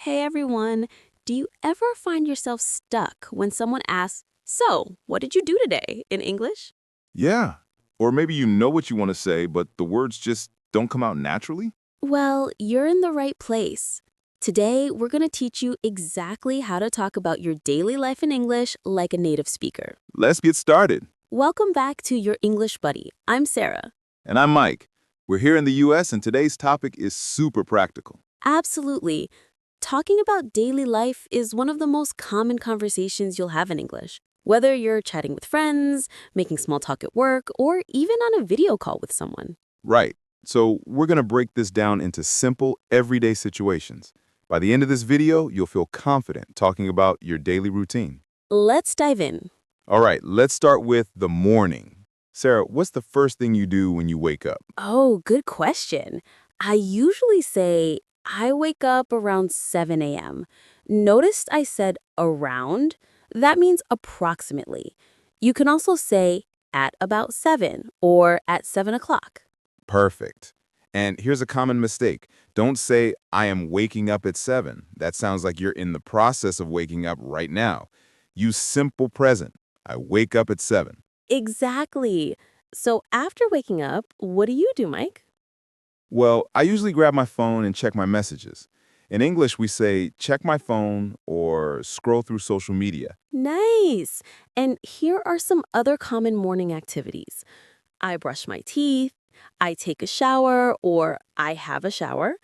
Hey everyone, do you ever find yourself stuck when someone asks, "So, what did you do today?" in English? Yeah. Or maybe you know what you want to say, but the words just don't come out naturally? Well, you're in the right place. Today, we're going to teach you exactly how to talk about your daily life in English like a native speaker. Let's get started. Welcome back to Your English Buddy. I'm Sarah. And I'm Mike. We're here in the US, and today's topic is super practical. Absolutely. Talking about daily life is one of the most common conversations you'll have in English. Whether you're chatting with friends, making small talk at work, or even on a video call with someone. Right. So we're going to break this down into simple, everyday situations. By the end of this video, you'll feel confident talking about your daily routine. Let's dive in. All right, let's start with the morning. Sarah, what's the first thing you do when you wake up? Oh, good question. I usually say I wake up around 7 a.m. Noticed I said around? That means approximately. You can also say at about 7 or at 7 o'clock. Perfect. And here's a common mistake. Don't say, I am waking up at 7. That sounds like you're in the process of waking up right now. Use simple present. I wake up at 7. Exactly. So after waking up, what do you do, Mike? Well, I usually grab my phone and check my messages. In English, we say, check my phone or scroll through social media. Nice. And here are some other common morning activities. I brush my teeth, I take a shower or I have a shower,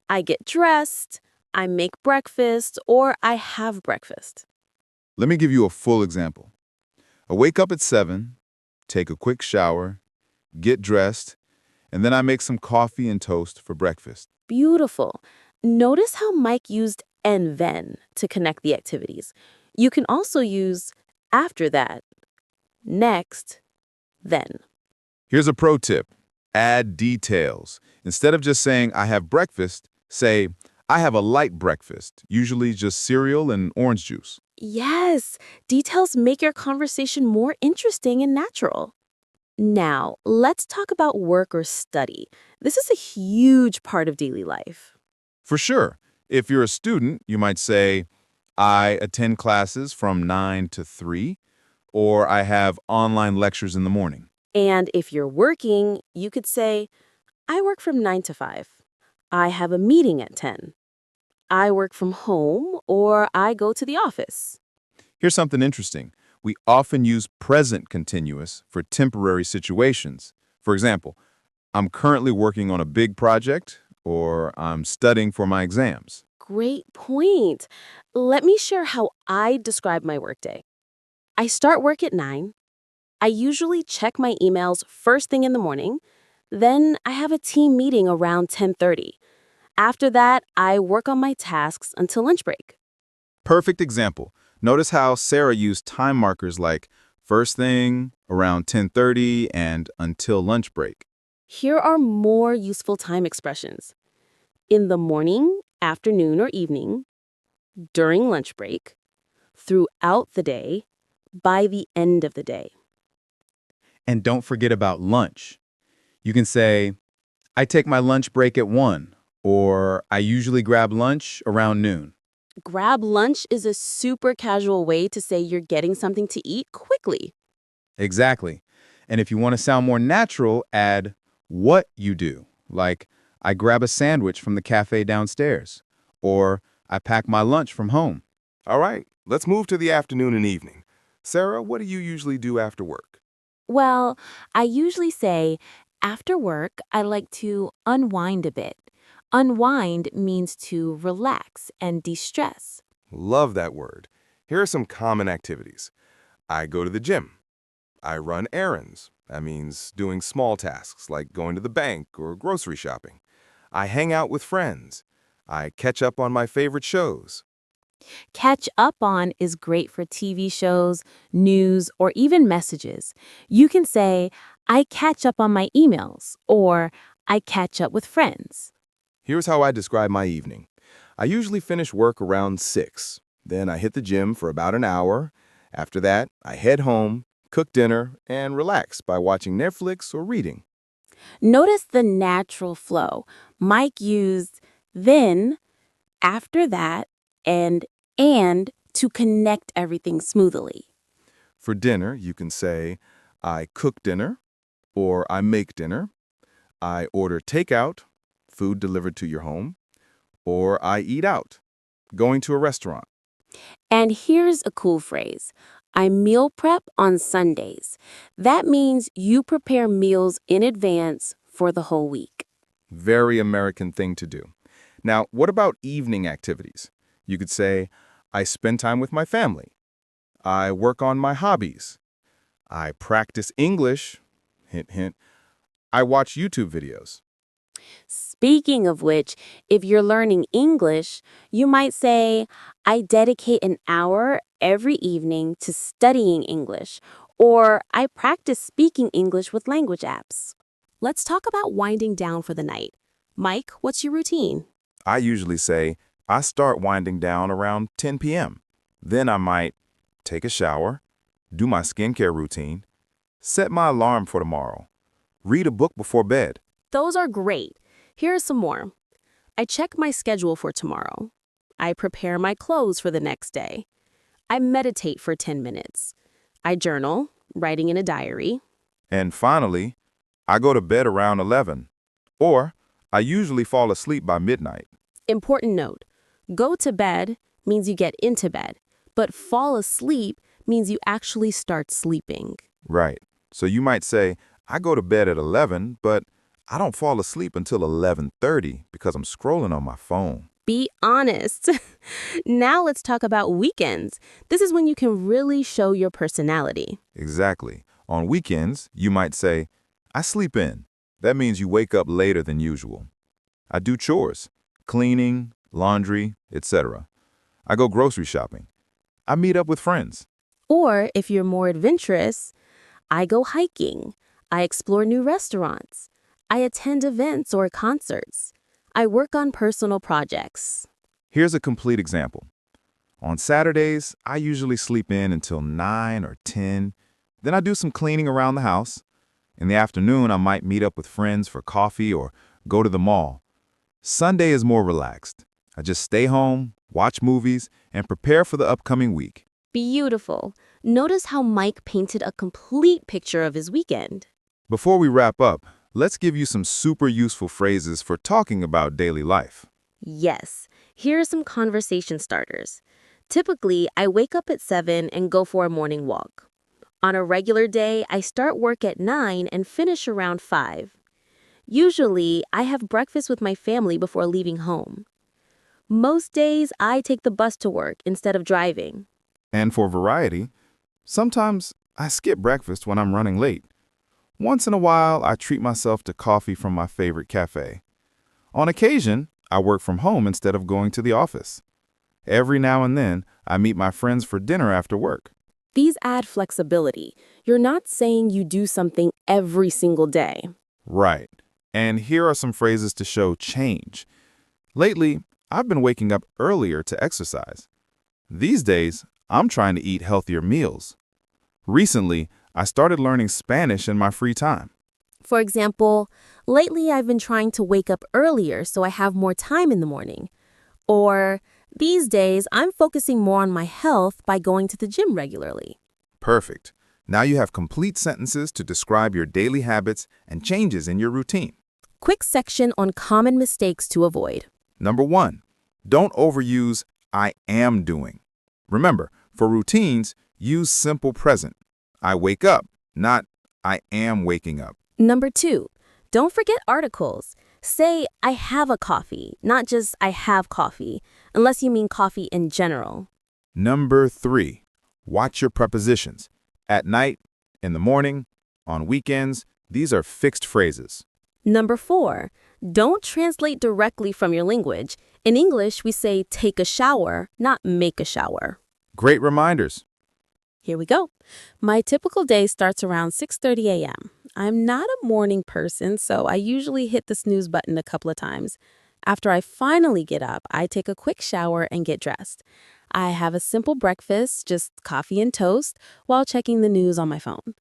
I get dressed, I make breakfast or I have breakfast. Let me give you a full example. I wake up at 7, take a quick shower, get dressed, and then I make some coffee and toast for breakfast. Beautiful. Notice how Mike used and then to connect the activities. You can also use after that, next, then. Here's a pro tip. Add details. Instead of just saying, I have breakfast, say, I have a light breakfast, usually just cereal and orange juice. Yes, details make your conversation more interesting and natural. Now, let's talk about work or study. This is a huge part of daily life. For sure, if you're a student, you might say, I attend classes from 9 to 3, or I have online lectures in the morning. And if you're working, you could say, I work from 9 to 5. I have a meeting at 10. I work from home or I go to the office. Here's something interesting. We often use present continuous for temporary situations. For example, I'm currently working on a big project, or I'm studying for my exams. Great point. Let me share how I describe my workday. I start work at 9. I usually check my emails first thing in the morning. Then I have a team meeting around 10:30. After that, I work on my tasks until lunch break. Perfect example. Notice how Sarah used time markers like first thing, around 10:30, and until lunch break. Here are more useful time expressions. In the morning, afternoon, or evening, during lunch break, throughout the day, by the end of the day. And don't forget about lunch. You can say, I take my lunch break at 1, or I usually grab lunch around noon. Grab lunch is a super casual way to say you're getting something to eat quickly. Exactly. And if you want to sound more natural, add what you do. Like, I grab a sandwich from the cafe downstairs, or I pack my lunch from home. All right, let's move to the afternoon and evening. Sarah, what do you usually do after work? Well, I usually say, after work, I like to unwind a bit. Unwind means to relax and de-stress. Love that word. Here are some common activities. I go to the gym. I run errands. That means doing small tasks like going to the bank or grocery shopping. I hang out with friends. I catch up on my favorite shows. Catch up on is great for TV shows, news, or even messages. You can say, I catch up on my emails, or I catch up with friends. Here's how I describe my evening. I usually finish work around 6. Then I hit the gym for about an hour. After that, I head home, cook dinner, and relax by watching Netflix or reading. Notice the natural flow. Mike used then, after that, and to connect everything smoothly. For dinner, you can say, I cook dinner, or I make dinner. I order takeout, food delivered to your home, or I eat out, going to a restaurant. And here's a cool phrase. I meal prep on Sundays. That means you prepare meals in advance for the whole week. Very American thing to do. Now, what about evening activities? You could say, I spend time with my family. I work on my hobbies. I practice English. Hint, hint. I watch YouTube videos. Speaking of which, if you're learning English, you might say, I dedicate an hour every evening to studying English, or I practice speaking English with language apps. Let's talk about winding down for the night. Mike, what's your routine? I usually say, I start winding down around 10 p.m. Then I might take a shower, do my skincare routine, set my alarm for tomorrow, read a book before bed. Those are great. Here are some more. I check my schedule for tomorrow. I prepare my clothes for the next day. I meditate for 10 minutes. I journal, writing in a diary. And finally, I go to bed around 11. Or I usually fall asleep by midnight. Important note, go to bed means you get into bed, but fall asleep means you actually start sleeping. Right. So you might say, I go to bed at 11, but I don't fall asleep until 11:30 because I'm scrolling on my phone. Be honest. Now let's talk about weekends. This is when you can really show your personality. Exactly. On weekends, you might say, I sleep in. That means you wake up later than usual. I do chores, cleaning, laundry, etc. I go grocery shopping. I meet up with friends. Or if you're more adventurous, I go hiking. I explore new restaurants. I attend events or concerts. I work on personal projects. Here's a complete example. On Saturdays, I usually sleep in until 9 or 10. Then I do some cleaning around the house. In the afternoon, I might meet up with friends for coffee or go to the mall. Sunday is more relaxed. I just stay home, watch movies, and prepare for the upcoming week. Beautiful. Notice how Mike painted a complete picture of his weekend. Before we wrap up, let's give you some super useful phrases for talking about daily life. Yes, here are some conversation starters. Typically, I wake up at 7 and go for a morning walk. On a regular day, I start work at 9 and finish around 5. Usually, I have breakfast with my family before leaving home. Most days, I take the bus to work instead of driving. And for variety, sometimes I skip breakfast when I'm running late. Once in a while, I treat myself to coffee from my favorite cafe. On occasion, I work from home instead of going to the office. Every now and then, I meet my friends for dinner after work. These add flexibility. You're not saying you do something every single day. Right. And here are some phrases to show change. Lately, I've been waking up earlier to exercise. These days, I'm trying to eat healthier meals. Recently, I started learning Spanish in my free time. For example, lately I've been trying to wake up earlier so I have more time in the morning. Or, these days I'm focusing more on my health by going to the gym regularly. Perfect. Now you have complete sentences to describe your daily habits and changes in your routine. Quick section on common mistakes to avoid. Number 1, don't overuse I am doing. Remember, for routines, use simple present. I wake up, not I am waking up. Number 2, don't forget articles. Say, I have a coffee, not just I have coffee, unless you mean coffee in general. Number 3, watch your prepositions. At night, in the morning, on weekends, these are fixed phrases. Number 4, don't translate directly from your language. In English, we say take a shower, not make a shower. Great reminders. Here we go. My typical day starts around 6:30 a.m. I'm not a morning person, so I usually hit the snooze button a couple of times. After I finally get up, I take a quick shower and get dressed. I have a simple breakfast, just coffee and toast, while checking the news on my phone.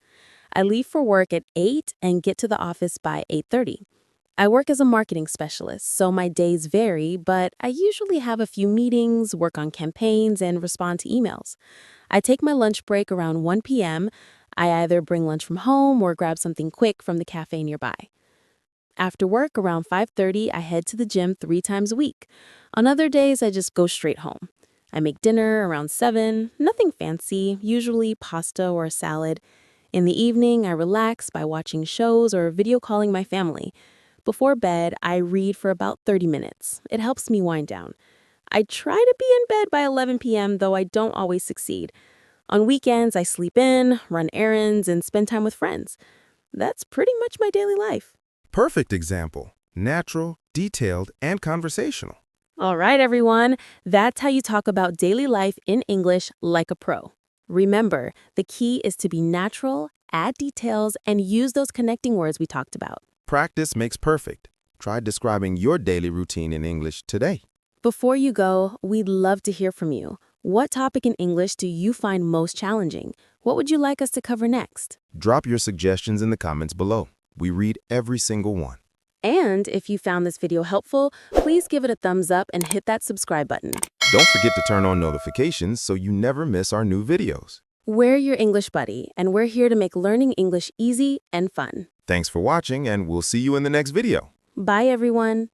I leave for work at 8 and get to the office by 8:30. I work as a marketing specialist, so my days vary, but I usually have a few meetings, work on campaigns, and respond to emails. I take my lunch break around 1 p.m. I either bring lunch from home or grab something quick from the cafe nearby. After work, around 5:30, I head to the gym 3 times a week. On other days, I just go straight home. I make dinner around 7, nothing fancy, usually pasta or a salad. In the evening, I relax by watching shows or video calling my family. Before bed, I read for about 30 minutes. It helps me wind down. I try to be in bed by 11 p.m., though I don't always succeed. On weekends, I sleep in, run errands, and spend time with friends. That's pretty much my daily life. Perfect example. Natural, detailed, and conversational. All right, everyone. That's how you talk about daily life in English like a pro. Remember, the key is to be natural, add details, and use those connecting words we talked about. Practice makes perfect. Try describing your daily routine in English today. Before you go, we'd love to hear from you. What topic in English do you find most challenging? What would you like us to cover next? Drop your suggestions in the comments below. We read every single one. And if you found this video helpful, please give it a thumbs up and hit that subscribe button. Don't forget to turn on notifications so you never miss our new videos. We're your English buddy, and we're here to make learning English easy and fun. Thanks for watching, and we'll see you in the next video. Bye, everyone.